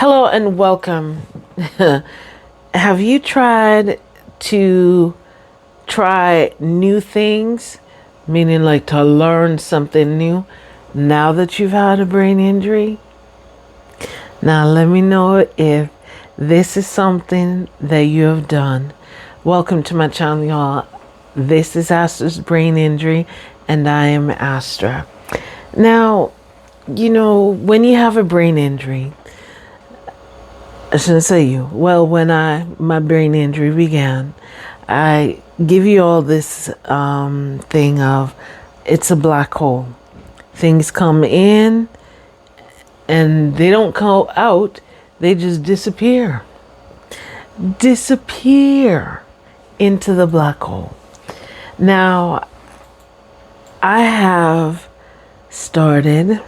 Hello and welcome. Have you tried to try new things, meaning like to learn something new now that you've had a brain injury? Now, let me know if this is something that you have done. Welcome to my channel, y'all. This is Astra's brain injury, and I am Astra. Now, when you have a brain injury, I shouldn't say you. Well, when my brain injury began, I give you all this thing of it's a black hole. Things come in and they don't come out. They just disappear. Disappear into the black hole. Now, I have started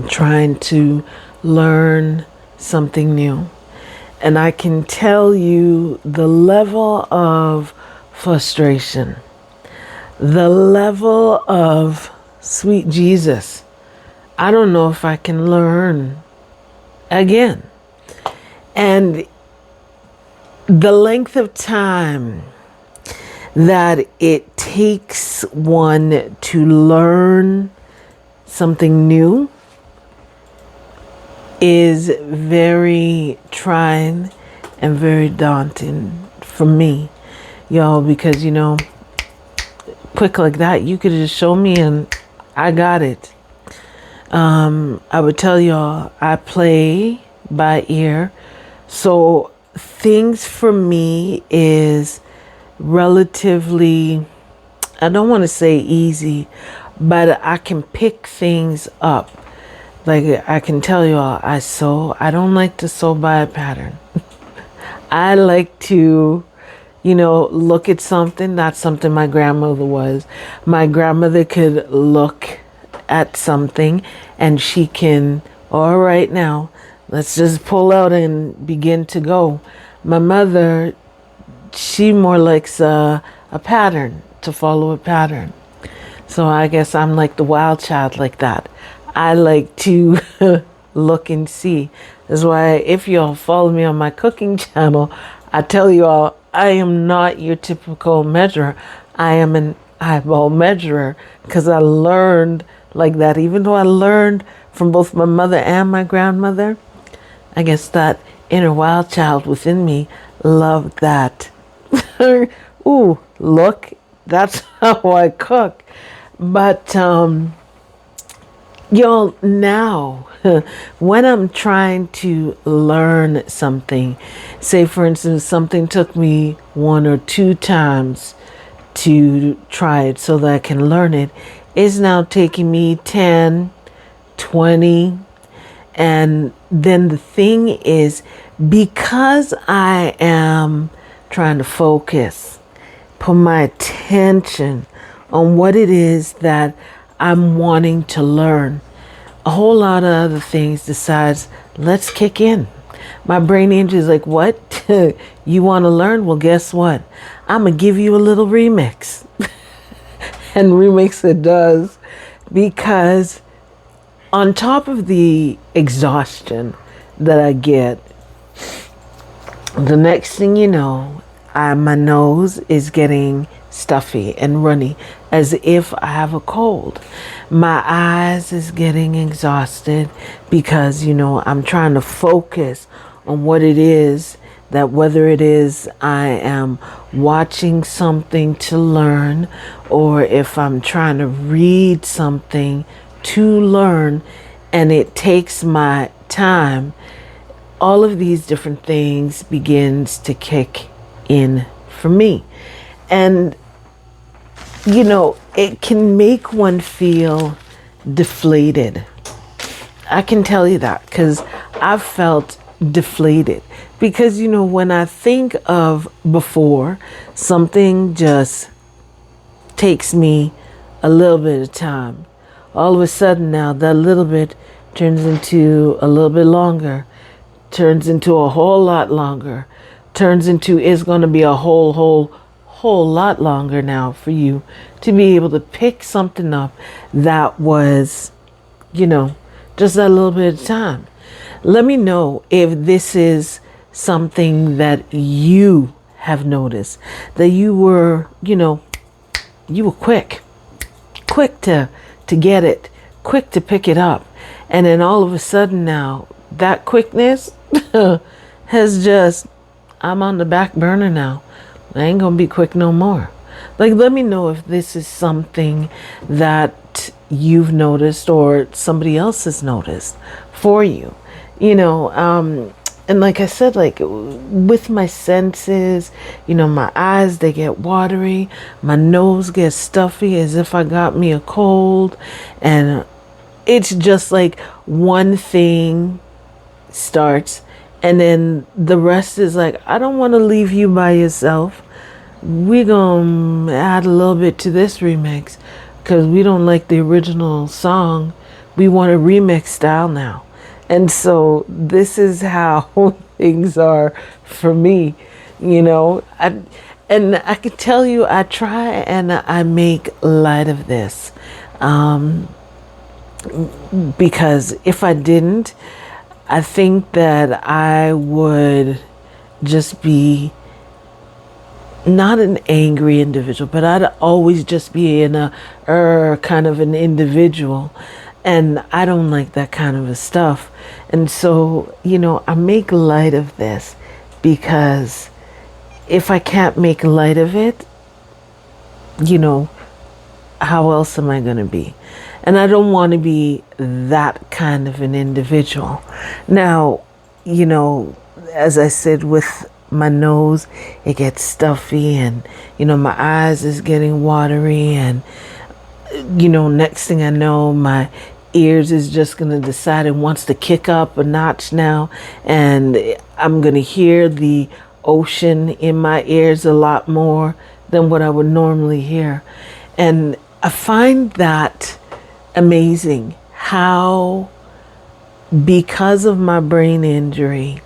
trying to learn something new, and I can tell you the level of frustration, the level of sweet Jesus. I don't know if I can learn again, and the length of time that it takes one to learn something new is very trying and very daunting for me, y'all, because quick like that, you could just show me and I got it. I would tell y'all I play by ear, so things for me is relatively, I don't want to say easy, but I can pick things up. Like I can tell you all, I sew. I don't like to sew by a pattern. I like to, look at something. That's something my grandmother was. My grandmother could look at something and she can, all right now, let's just pull out and begin to go. My mother, she more likes a pattern, to follow a pattern. So I guess I'm like the wild child like that. I like to look and see. That's why if y'all follow me on my cooking channel, I tell you all, I am not your typical measurer. I am an eyeball measurer because I learned like that. Even though I learned from both my mother and my grandmother, I guess that inner wild child within me loved that. Ooh, look, that's how I cook. But y'all, now, when I'm trying to learn something, say for instance, something took me 1 or 2 times to try it so that I can learn it, is now taking me 10, 20. And then the thing is, because I am trying to focus, put my attention on what it is that I'm wanting to learn, a whole lot of other things decides, let's kick in. My brain injury is like, what? You want to learn? Well, guess what? I'm going to give you a little remix. And remix it does, because on top of the exhaustion that I get, the next thing you know, my nose is getting stuffy and runny as if I have a cold. My eyes is getting exhausted because, I'm trying to focus on what it is, that whether it is I am watching something to learn, or if I'm trying to read something to learn and it takes my time, all of these different things begins to kick in for me. And it can make one feel deflated. I can tell you that because I've felt deflated. Because, when I think of before, something just takes me a little bit of time. All of a sudden now, that little bit turns into a little bit longer, turns into a whole lot longer, turns into it's going to be a whole lot longer now for you to be able to pick something up that was, just that little bit of time. Let me know if this is something that you have noticed, that you were, you were quick to get it, quick to pick it up. And then all of a sudden now, that quickness has just, I'm on the back burner now. I ain't gonna be quick no more. Like, let me know if this is something that you've noticed or somebody else has noticed for you. And like I said, like with my senses, my eyes, they get watery, my nose gets stuffy as if I got me a cold. And it's just like one thing starts and then the rest is like, I don't want to leave you by yourself. We're going to add a little bit to this remix because we don't like the original song. We want a remix style now. And so this is how things are for me, and I can tell you, I try and I make light of this, because if I didn't, I think that I would just be not an angry individual, but I'd always just be in a kind of an individual. And I don't like that kind of a stuff. And so, I make light of this because if I can't make light of it, how else am I going to be? And I don't want to be that kind of an individual. Now, as I said, with my nose, it gets stuffy and, my eyes is getting watery and, next thing I know, my ears is just going to decide it wants to kick up a notch now. And I'm going to hear the ocean in my ears a lot more than what I would normally hear. And I find that amazing how, because of my brain injury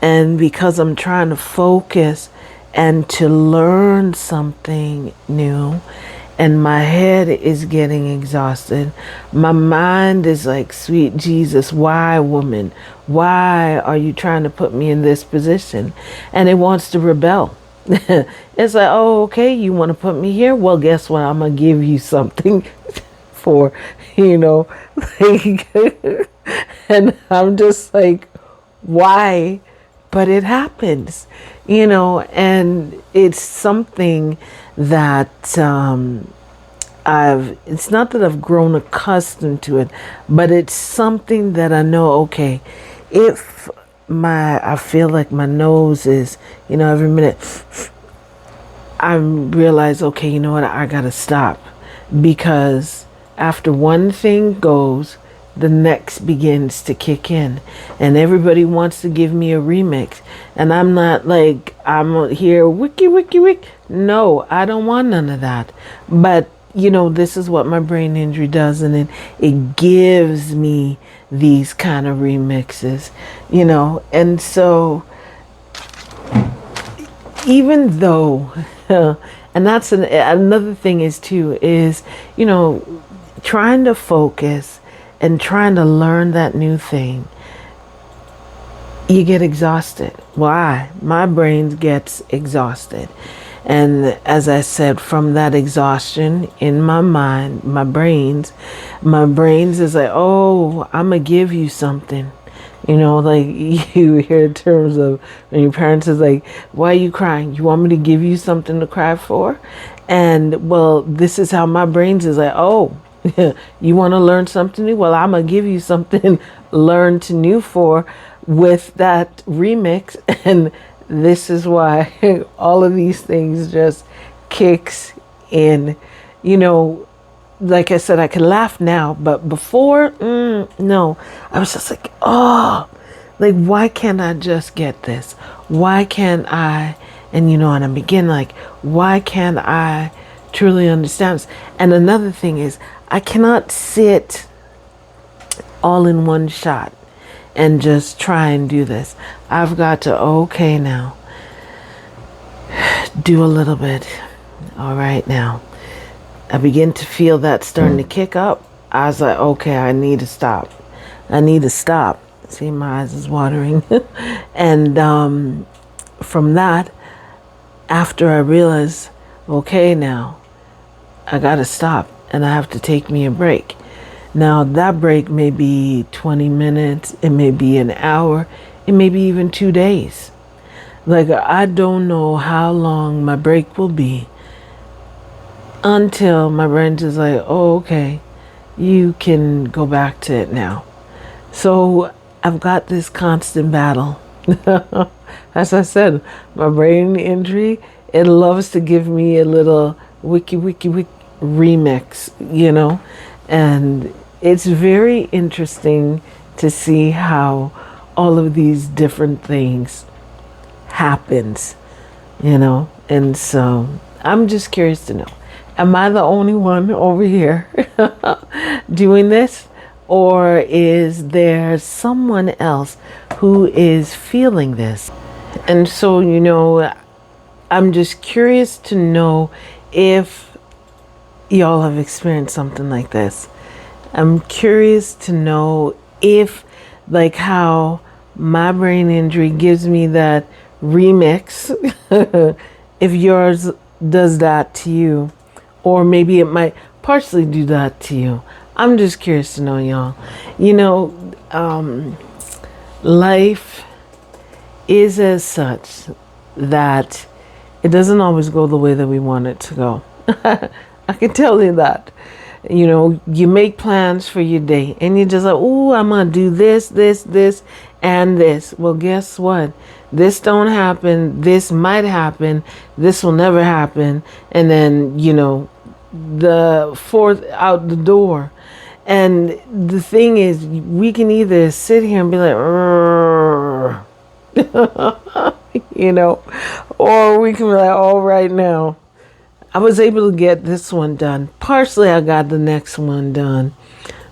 and because I'm trying to focus and to learn something new, and my head is getting exhausted. My mind is like, sweet Jesus, why, woman? Why are you trying to put me in this position? And it wants to rebel. It's like, oh, okay, you want to put me here? Well, guess what? I'm going to give you something for, like, and I'm just like, why? But it happens, and it's something that it's not that I've grown accustomed to it, but it's something that I know, okay, if I feel like my nose is, every minute, I realize, okay, you know what, I gotta stop, because after one thing goes, the next begins to kick in, and everybody wants to give me a remix, and I'm not like, I'm here wiki wiki wiki. No, I don't want none of that. But this is what my brain injury does, and it gives me these kind of remixes, and so even though and that's another thing is too is trying to focus and trying to learn that new thing, you get exhausted. Why? My brain gets exhausted. And as I said, from that exhaustion in my mind, my brains is like, oh, I'm going to give you something. Like you hear terms of when your parents is like, why are you crying? You want me to give you something to cry for? And well, this is how my brains is like, oh, you want to learn something new? Well, I'm going to give you something learn to new for with that remix. And this is why all of these things just kicks in. Like I said, I can laugh now, but before, no. I was just like, oh, like, why can't I just get this? Why can't I? And, and I begin like, why can't I truly understand this? And another thing is, I cannot sit all in one shot and just try and do this. I've got to, okay, now, do a little bit. All right, now. I begin to feel that starting to kick up. I was like, okay, I need to stop. See, my eyes is watering. And from that, after I realized, okay, now I gotta stop and I have to take me a break. Now that break may be 20 minutes, it may be an hour, it may be even 2 days. Like, I don't know how long my break will be until my brain is like, oh, okay, you can go back to it now. So I've got this constant battle. As I said, my brain injury, it loves to give me a little wiki remix, and it's very interesting to see how all of these different things happens, and so I'm just curious to know, am I the only one over here doing this, or is there someone else who is feeling this? And so, I'm just curious to know if y'all have experienced something like this. I'm curious to know if, like, how my brain injury gives me that remix, if yours does that to you, or maybe it might partially do that to you. I'm just curious to know, y'all. Life is as such that it doesn't always go the way that we want it to go. I can tell you that. You make plans for your day and you're just like, oh, I'm going to do this, and this. Well, guess what? This don't happen. This might happen. This will never happen. And then, the fourth out the door. And the thing is, we can either sit here and be like, or we can be like, all right, now I was able to get this one done. Partially, I got the next one done.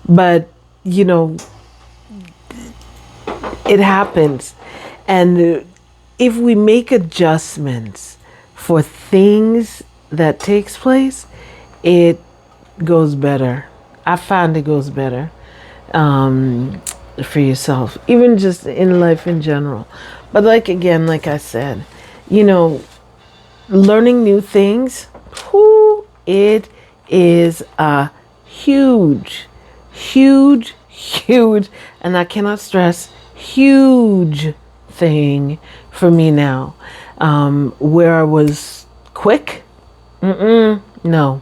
But, it happens. And if we make adjustments for things that takes place, it goes better. I find it goes better for yourself, even just in life in general. But like I said, learning new things, it is a huge, and I cannot stress, huge thing for me now. Where I was quick, no,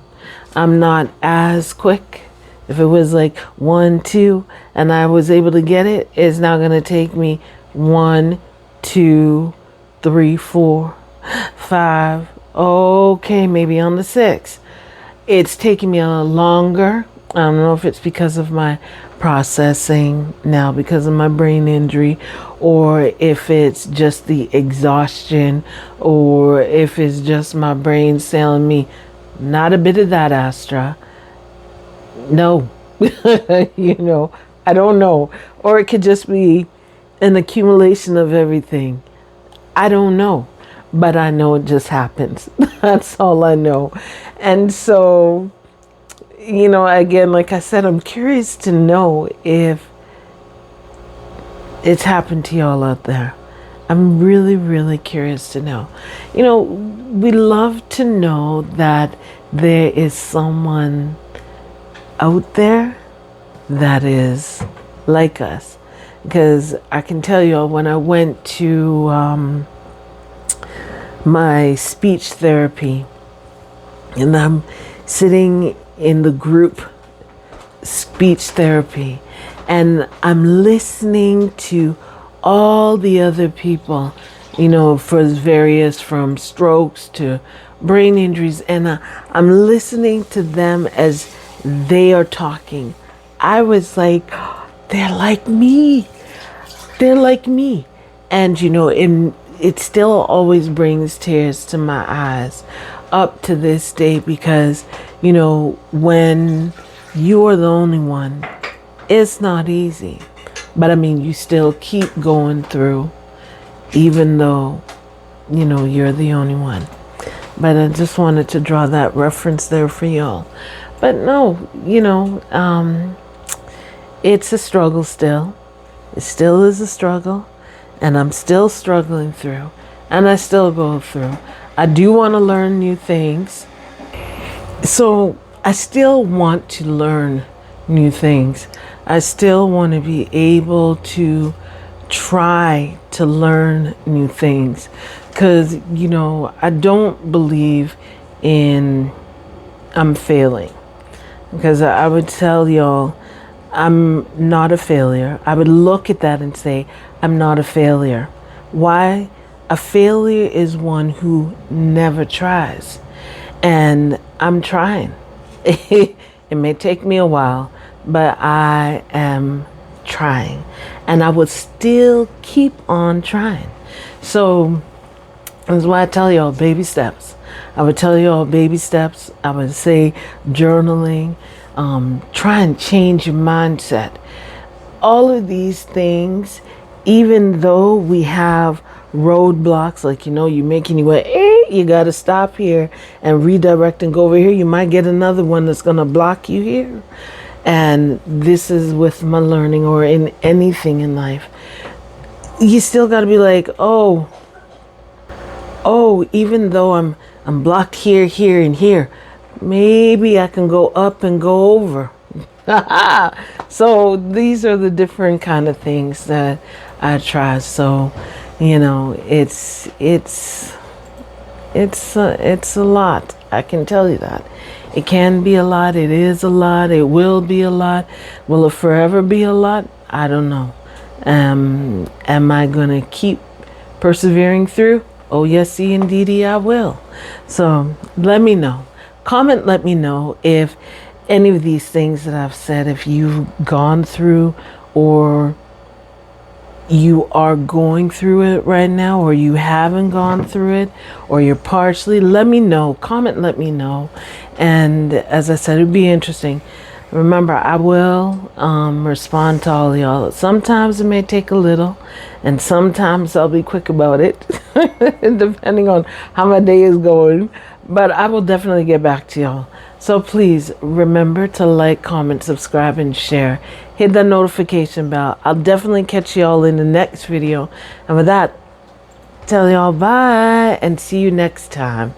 I'm not as quick. If it was like 1, 2, and I was able to get it, it's now going to take me 1, 2, 3, 4, 5, okay, maybe on the 6. It's taking me a little longer. I don't know if it's because of my processing now, because of my brain injury, or if it's just the exhaustion, or if it's just my brain telling me, not a bit of that, Astra. No, I don't know. Or it could just be an accumulation of everything. I don't know, but I know it just happens. That's all I know. And so, again, like I said, I'm curious to know if it's happened to y'all out there. I'm really, really curious to know. We love to know that there is someone out there that is like us, because I can tell you, when I went to my speech therapy, and I'm sitting in the group speech therapy, and I'm listening to all the other people, for various, from strokes to brain injuries, and I'm listening to them as they are talking. I was like, they're like me. And, it still always brings tears to my eyes up to this day, because, when you are the only one, it's not easy. But you still keep going through, even though, you're the only one. But I just wanted to draw that reference there for y'all. But no, it's a struggle still. It still is a struggle, and I'm still struggling through, and I still go through. I do want to learn new things. So I still want to learn new things. I still want to be able to try to learn new things. Because, I don't believe in I'm failing. Because I would tell y'all, I'm not a failure. I would look at that and say, I'm not a failure. Why? A failure is one who never tries. And I'm trying. It may take me a while, but I am trying. And I would still keep on trying. So that's why I tell y'all baby steps. I would tell y'all baby steps. I would say journaling. Try and change your mindset. All of these things, even though we have roadblocks, like, you're making your way, you got to stop here and redirect and go over here. You might get another one that's going to block you here. And this is with my learning or in anything in life. You still got to be like, oh, even though I'm blocked here, here, and here, maybe I can go up and go over. So these are the different kind of things that I try. So, it's a lot. I can tell you that. It can be a lot. It is a lot. It will be a lot. Will it forever be a lot? I don't know. Am I going to keep persevering through? Oh, yes, indeedy, I will. So let me know. Comment, let me know if any of these things that I've said, if you've gone through or you are going through it right now, or you haven't gone through it, or you're partially, let me know. Comment, let me know. And as I said, it'd be interesting. Remember, I will respond to all y'all. Sometimes it may take a little, and sometimes I'll be quick about it, depending on how my day is going. But I will definitely get back to y'all. So please remember to like, comment, subscribe, and share. Hit that notification bell. I'll definitely catch y'all in the next video. And with that, tell y'all bye and see you next time.